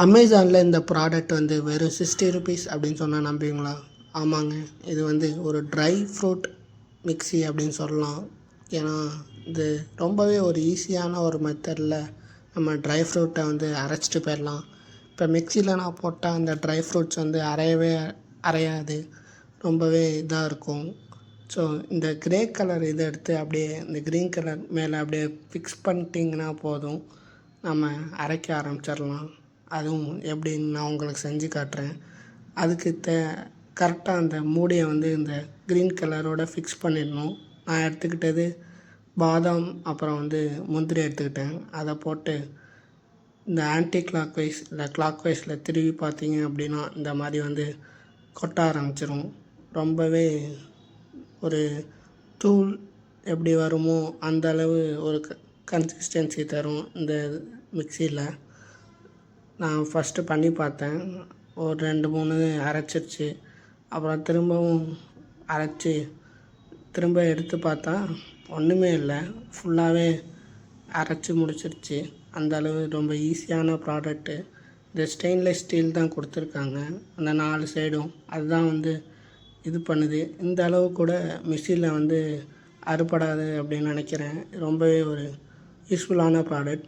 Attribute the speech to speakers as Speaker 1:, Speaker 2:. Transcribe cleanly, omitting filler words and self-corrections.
Speaker 1: அமேசானில் இந்த ப்ராடக்ட் வந்து வெறும் 60 ருபீஸ் அப்படின்னு சொன்னால் நம்புவீங்களா? ஆமாங்க. இது வந்து ஒரு ட்ரை ஃப்ரூட் மிக்ஸி அப்படின்னு சொல்லலாம். ஏன்னா இது ரொம்பவே ஒரு ஈஸியான ஒரு மெத்தடில் நம்ம ட்ரை ஃப்ரூட்டை வந்து அரைச்சிட்டு போயிடலாம். இப்போ மிக்ஸியில் நான் போட்டால் அந்த ட்ரை ஃப்ரூட்ஸ் வந்து அரையாது, ரொம்பவே இதாக இருக்கும். ஸோ இந்த கிரே கலர் இதை எடுத்து அப்படியே இந்த க்ரீன் கலர் மேலே அப்படியே ஃபிக்ஸ் பண்ணிட்டிங்கன்னா போதும், நம்ம அரைக்க ஆரம்பிச்சிடலாம். அதுவும் எப்படின்னு நான் உங்களுக்கு செஞ்சு காட்டுறேன். அதுக்கு கரெக்டாக அந்த மூடியை வந்து இந்த க்ரீன் கலரோட ஃபிக்ஸ் பண்ணிடணும். நான் எடுத்துக்கிட்டது பாதாம், அப்புறம் வந்து முந்திரி எடுத்துக்கிட்டேன். அதை போட்டு இந்த ஆன்டி கிளாக் வைஸ் இல்லை கிளாக் வைஸில் திரும்பி பார்த்தீங்க அப்படின்னா இந்த மாதிரி வந்து கொட்ட ஆரம்பிச்சிடும். ரொம்பவே ஒரு தூள் எப்படி வருமோ அந்த அளவு ஒரு கன்சிஸ்டன்சி தரும் இந்த மிக்சியில். நான் ஃபஸ்ட்டு பண்ணி பார்த்தேன். ஒரு 2-3 அரைச்சிருச்சு. அப்புறம் திரும்பவும் அரைச்சி திரும்ப எடுத்து பார்த்தா ஒன்றுமே இல்லை, ஃபுல்லாகவே அரைச்சி முடிச்சிருச்சு. அந்த அளவு ரொம்ப ஈஸியான ப்ராடக்ட்டு. இந்த ஸ்டெயின்லெஸ் ஸ்டீல் தான் கொடுத்துருக்காங்க, அந்த 4 சைடும் அதுதான் வந்து இது பண்ணுது. இந்த அளவு கூட மிக்ஸியில் வந்து அறுபடாது அப்படின்னு நினைக்கிறேன். ரொம்பவே ஒரு யூஸ்ஃபுல்லான ப்ராடக்ட்.